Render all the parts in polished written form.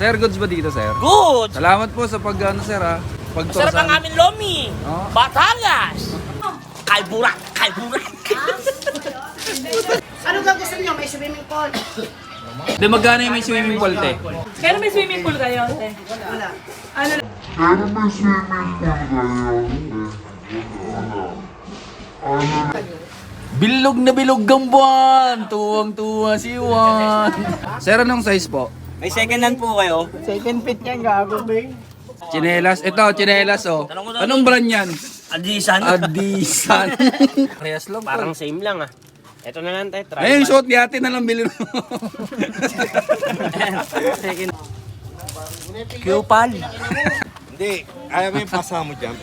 Sir, goods ba dito, sir? Good! Salamat po sa pag-ano, sir, ha? Sarap ang aming lomi. Oh. Batangas. Kalburak, kalburak. Ano ba gusto niyo? May swimming pool? Di, magkano yung may swimming pool, te? Pero may swimming pool kayo, te? Wala. Ano? Bilog na bilog ang buwan! Tuwang-tuwa si Juan! Sir, anong size po? May second hand po kayo. Second fit yan, gago, Bing. Chinelas. Ito, chinelas, oh. Anong brand yan? Adisan. Adisan. Parehas lang. Parang same lang ah. Ito na lang tayo. Try. Ayun, suot ni ate na lang bilhin mo. Second. Q-pal. Hindi, ayaw mo yung pasa mo dyan.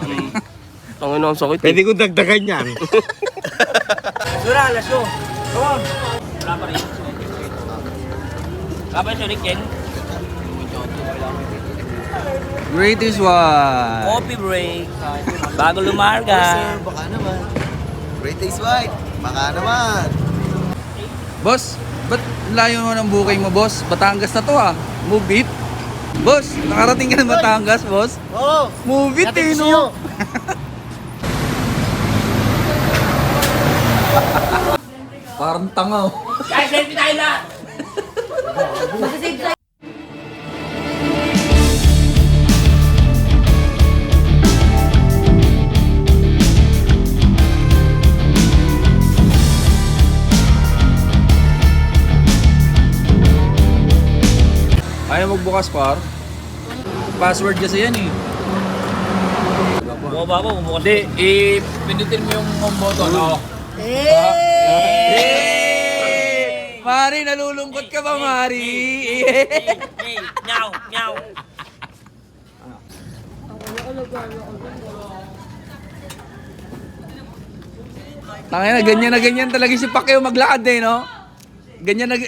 Ang ino ang sakit. Pwede ko dagdagan yan. Sura, laso. Come on. Wala pa rin. Kapag ito rin, Ken. Greatest one. Coffee break. Bago lumarga. Baka naman. Great taste white. Baka naman. Boss, ba't layo mo ng booking mo, boss? Batangas na to, ah. Move it. Boss, nakarating ka ng Batangas, boss? Oo. Move it, eh, no? Parang tanga, oh. Guys, selfie tayo na! Ayaw magbukas, par. Password kasi yan, eh. Bumaba ko, bumukas. Hindi, pinutin mo yung home button, oh. Hey! Mari, nalulungkot ka ba, Mari? Hey, nyaw, nyaw. Tangina, na ganyan talaga si Pacquiao maglakad eh, no? Ganyan na...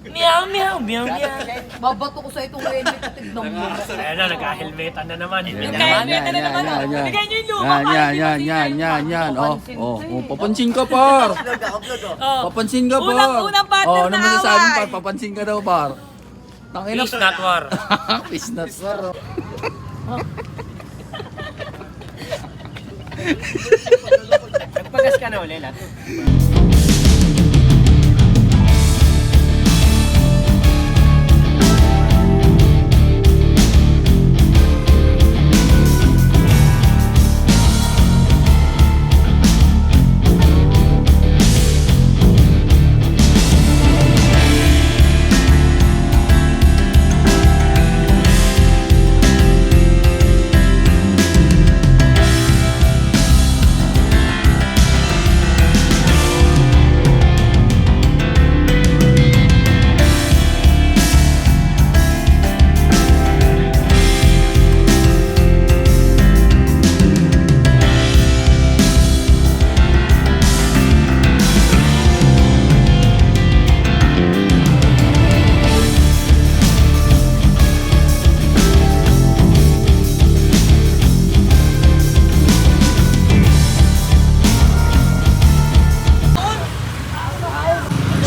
Meow, meow, meow, meow. Babato ko sa itong helmet at tignan mo. Ayan na, nagka-helmetan na naman. Helmet na naman, oh. Bigay niyo yung lupa. Yan. Oh, papansin ka, par. Papansin ka, par. Unang partner Oh, ano na masasabi, away. par? Papansin ka daw, par. Tangina. Peace not war. Peace not war. Nagpagas ka na ulit, lahat.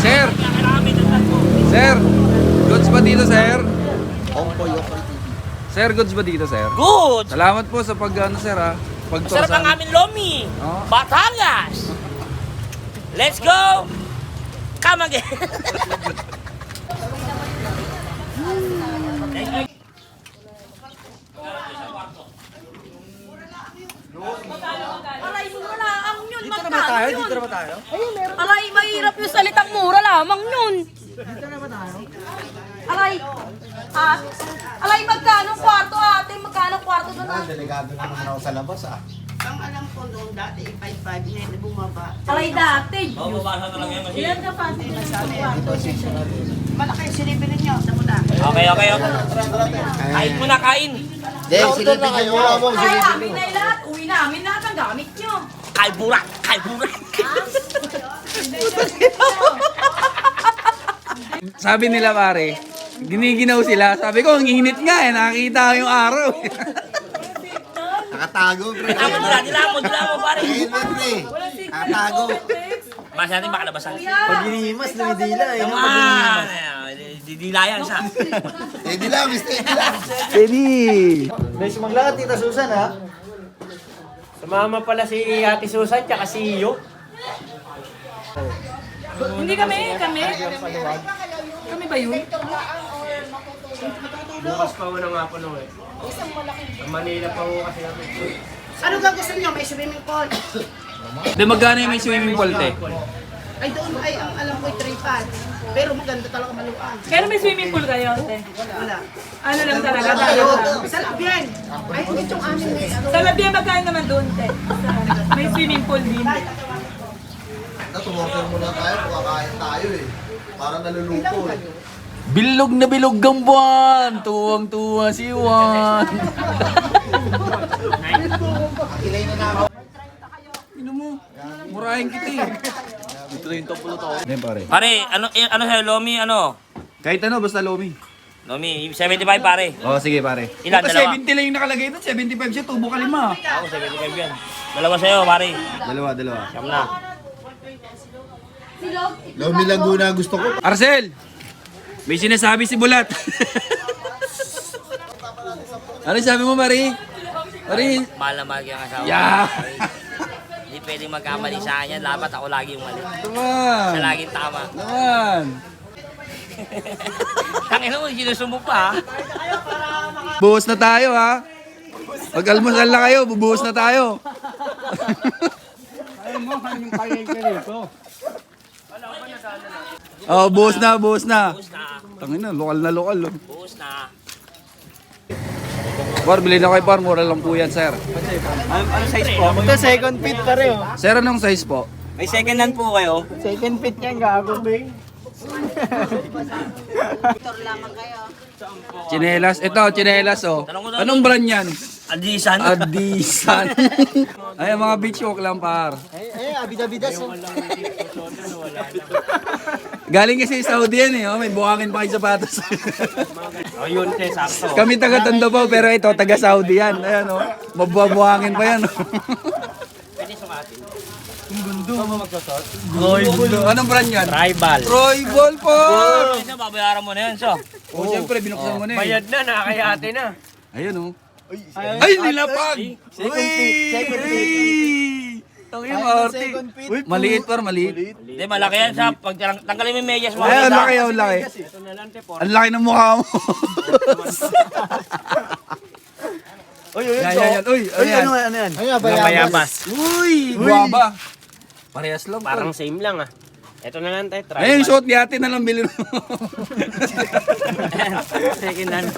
Sir, sir, goods ba dito, sir? Sir, goods ba dito, sir? Good! Salamat po sa pag-ano, sir, ha? Sarap ang aming lomi. Oh. Batangas. Let's go! Come again! Alay, mura lang yun. Dito na ba tayo? Dito na ba tayo? Alay, mahirap yung salitang mura lamang yun. Dito na ba tayo? Alay, alay, magkano kwarto ate? Magkano kwarto doon ate? Delikado na naman ako sa labas ah. Ang alam ko noon dati, 5-5 ngayon na bumaba. Alay dati. Mababasa na lang yan kasi. Ilan ka pa? Malaki, sinibilin nyo. Tamo na. Okay. Kain mo na, kain. Hindi, silipin niyo muna mo. Ay, amin na lahat. Uwi na amin lahat ang gamit nyo. Kalburak, kalburak. Sabi nila, pare, giniginaw sila. Sabi ko, ang init nga, eh. Nakakita ko yung araw. Nakatago, pre. Dilamon, pare. Ayun, pre. Nakatago. Mas natin makalabasan. Pag hinihimas, lumidila eh. Come on! Didila yan siya. Steady lang, steady lang. Steady! May sumaglakad, Tita Susan ha. Sumama pala si Ate Susan tsaka si Iyo. Hindi kami. Kami ba yun? Bukas pa mo na nga po nung eh. Sa Manila pa mo kasi kami. Ano ba gusto niyo? May swimming pool. Di magkano yung may swimming pool, te? Ay doon ay ang alam ko ay 3 pero maganda talaga maluan. Pero may swimming pool kayo, te? Wala. Ano lang talaga? Sa Labyan. Ay kung itong amin may ano. Sa Labia, magkano naman doon, te? May swimming pool din. Tumorder muna tayo, kakain tayo eh. Para naluluto eh. Bilog na bilog ang buwan! Tuwang-tuwa si Juan! Ino mo, murahin kita eh. Ito na yung top ulo to. Hindi pare. Pare, ano sa'yo, Lomi, ano? Kahit ano, basta Lomi. Lomi, 75 pare. Oo, sige pare. Ilan, Ito, dalawa? 70 lang yung nakalagay doon. 75 siya, tubo ka 5. Ako, 75 yan. Dalawa sa'yo, pare. Dalawa. Siyam na. Lomi Laguna gusto ko. Arcel! May sinasabi si Bulat. Ano sabi mo, Mari? Mari? Mahal na mahal kang asawa. Yeah! Hindi pwedeng magkamali sa akin yan. Dapat ako lagi yung mali. Naman! Siya laging tama. Naman! Tangina mo, sinusumok pa ha. Buhos na tayo, ha? Pag-almusal na kayo, bubuhos na tayo. Oh, buhos na. Buhos na. Tangina, lokal na lokal. Oh. Buhos na. Par, bilhin na kayo, par. Mura lang po yan, sir. Ano size po? Ito second fit pare oh. Sir, anong size po? May second hand po kayo. Second fit yan, gago Bing. Chinelas. Ito, chinelas, oh. Anong brand yan? Adisan. Adisan. Ay, mga beach walk lang, par. Ay, abida-bidas oh. Galing kasi sa Saudi yan, eh. Oh. May buhangin pa kayo sapatos. O yun, te, sakto. Kami taga Tondo po, pero ito, taga Saudi yan. Ayan, oh. Mabuhangin pa yan, oh. Royball. Anong brand yan? Tribal. Royball po! Isa, babayaran mo na yan, so. Oh, siyempre, binuksan mo na eh. Bayad na, nakakayate na. Ayun, oh. Ay, nilapag! Second fit, second fit. Tangin, Marty. Second fit. Uy, maliit par, maliit. Hindi, malaki yan sa pag tanggalin mo yung medyas mo. Ay, ang laki, ang laki. Ang laki ng mukha mo. Uy, Yan. Uy, ano yan? ano yan? Ano yan, Bayabas. Uy, guwaba. Parehas lang. Parang same lang ah. Ito na lang tayo, Ayun, tribal. suot ni ate na lang bilhin mo. Second hand.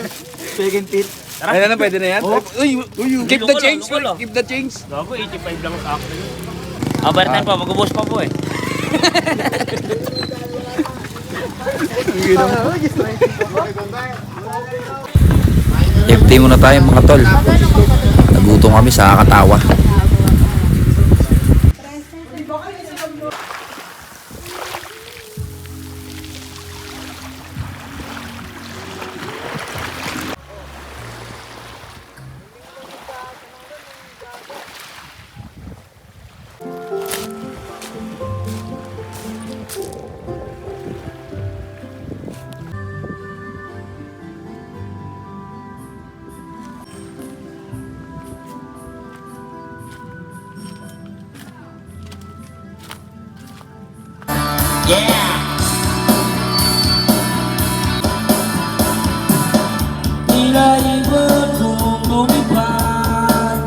Second fit. Ayun na, pwede na yan. Uy, keep the Lukol, change. lukol, oh. Keep the change. Gago, 85 lang sa akin. Overtime pa, mag-ubos pa po eh. FT muna tayo mga tol. Nagutom kami sa Katawa. Tila ibon kong lumipad,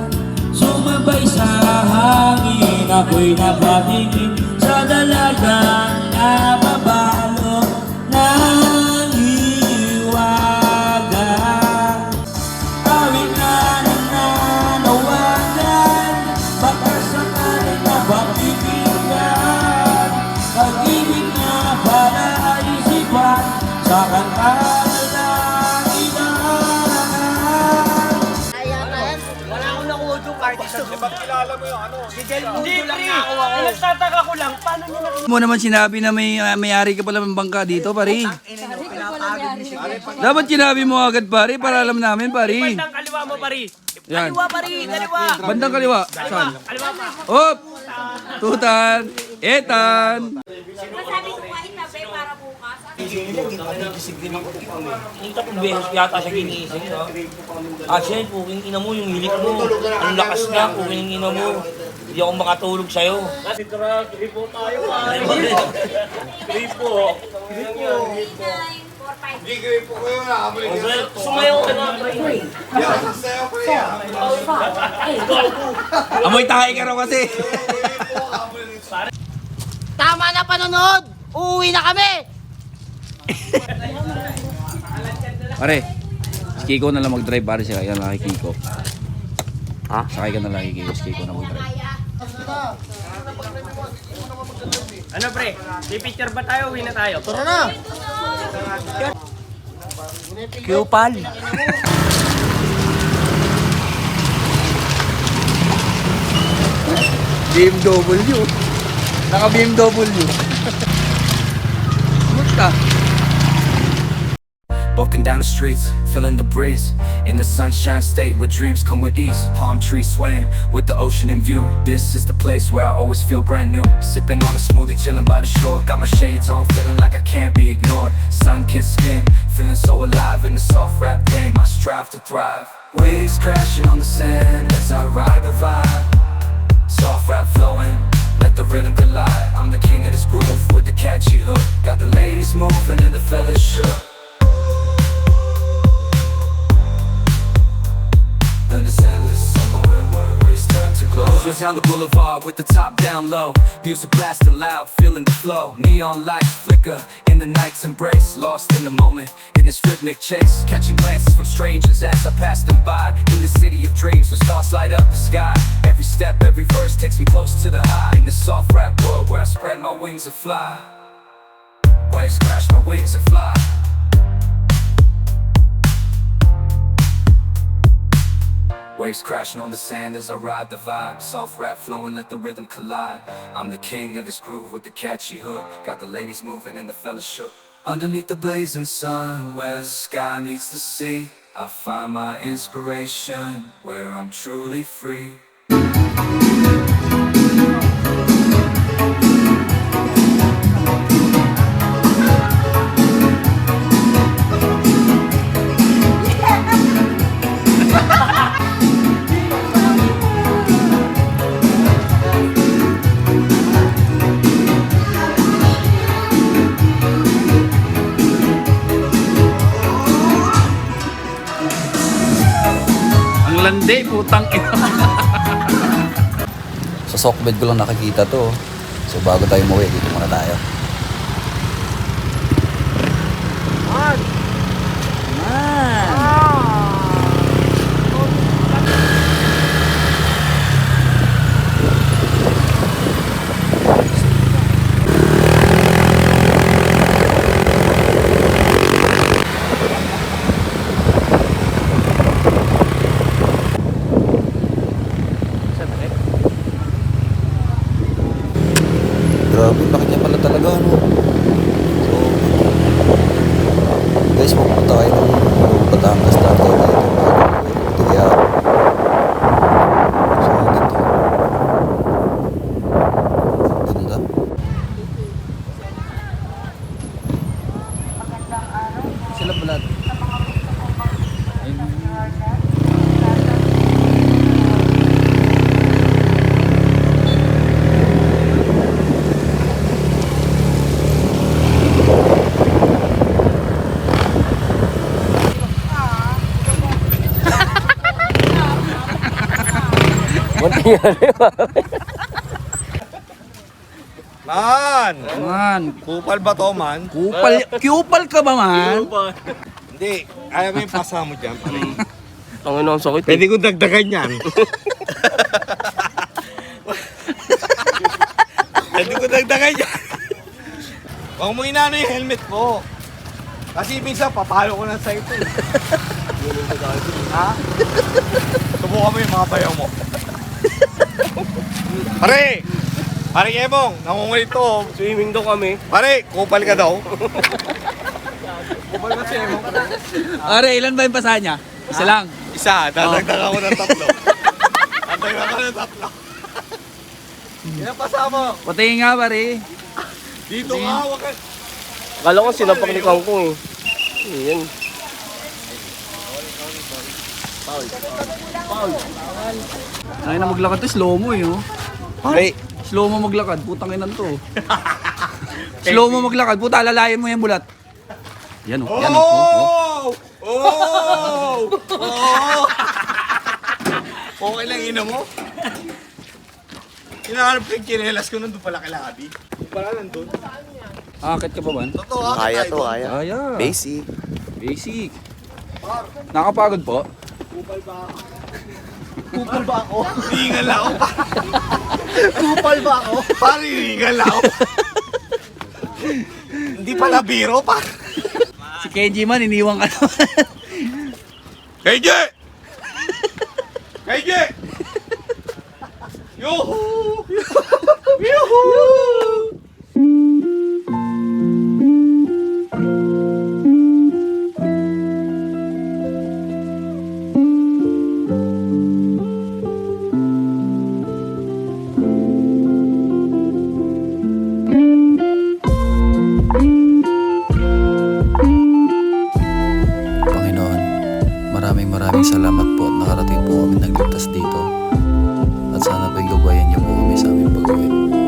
sumabay sa hangin. Ako'y napatingin sa dalagang nababalo ng hiwaga. Awit na nananawagan, baka sakaling mapakikinggan. Pag-ibig na para isipan sa kanta ng ilangan. Wala akong nakuha doon kahit isang libat. Kilala mo yung ano? Hindi, pre. Nagtataka ko lang, paano nyo nakikita? Mo naman sinabi na may-ari ka pala ng bangka dito, pare. Dapat sinabi mo agad, pare, para alam namin, pare. Bandang kaliwa mo, pare. Yan. Kaliwa pa rin, kaliwa. Bandang kaliwa. Saan? Hop! Tutan! Etan! Masabi ko nga itabi para bukas. Yung tatlong beses yata siya ginising, no? Ashen, puking ina mo, yung hilik mo. Ang lakas na, puking ina mo. Hindi ako makatulog sa'yo. Tripo tayo ah. Tripo. Sumayaw ka na, pre. Amoy tayo ka raw kasi. Tama na panonood! Uuwi na kami! Pare, si Kiko na lang mag-drive pare siya. Yan lang kay Kiko. Ha? Sakay ka na lang kay Kiko. Si Kiko na mag-drive. Ano pre? Pipicture ba tayo? Uwi na tayo. Tara na! Kupal. BMW. Naka BMW. Kumusta? Walking down the streets, feeling the breeze. In the sunshine state where dreams come with ease. Palm trees swaying with the ocean in view. This is the place where I always feel brand new. Sipping on a smoothie, chilling by the shore. Got my shades on, feeling like I can't be ignored. Sun-kissed skin, feeling so alive in the soft rap game. I strive to thrive. Waves crashing on the sand as I ride the vibe. Soft rap flowing, let the rhythm collide. I'm the king of this groove with the catchy hook. Got the ladies moving and the fellas shook. Then it's endless summer when worries turn to glow. Just down the boulevard with the top down low. Music blasting loud, feeling the flow. Neon lights flicker in the night's embrace. Lost in the moment, in this rhythmic chase. Catching glances from strangers as I pass them by. In the city of dreams where stars light up the sky. Every step, every verse takes me close to the high. In the soft rap world where I spread my wings and fly. Waves crash, my wings and fly. Waves crashing on the sand as I ride the vibe. Soft rap flowing, let the rhythm collide. I'm the king of this groove with the catchy hook. Got the ladies moving and the fellas shook. Underneath the blazing sun, where the sky meets the sea, I find my inspiration, where I'm truly free. Ang landi, putang ina. Sa sockbed ko lang nakikita to. So bago tayo umuwi, dito muna tayo. Grabe, laki niya pala talaga, ano? So, guys, pupunta kayo ng Batangas dati dito. Kaya, so, dito. Ganda. Sila balat. Man! Man, Kupal ba to, man? kupal ka ba man? Hindi. Ayaw mo yung pasa mo dyan. Ang ina ang sakit. Pwede ko dagdagan yan. Pwede ko dagdagan yan. Huwag mo inaano yung helmet ko. Kasi minsan papalo ko na sa ito. Ha? Subukan mo yung mga bayaw mo. Pare! Pare Emong, nangungulit to. Swimming daw kami. Pare, kupal ka daw. Kupal ka si Emong. Are, ilan ba yung pasa niya? Isa lang. Isa, dadagdag ako ng 3. Dadagdag ako ng 3. Yan pasama. Pati nga pare. Dito ka, wag ka. Akala ko sinapak ni Kangkong eh. Yan. Ay na maglakad to, slow mo eh. Oh. Hey. Slow mo maglakad, putang inan to. Slow mo maglakad, puta, lalayan mo yan bulat. Yan oh, yan oh. Oh. Oh! Oh! Okay lang, ina mo? Hinahanap ko yung kinelas ko nandun pala kay Labi. Pala nandun. Akit ka pa ba? Totoo, Kaya to, kaya. Kaya. Basic. Basic. Nakapagod po? Kupal ba ako? Hihingal ako pa. Kupal ba ako? Parang hihingal ako. Hindi pala biro pa. Si Kenji man, iniwan ka naman. KJ! KJ! Yuhu! Yuhu! Panginoon, maraming salamat po at nakarating po kami nagligtas dito. At sana po'y gabayan niyo po kami sa aming pag-uwi.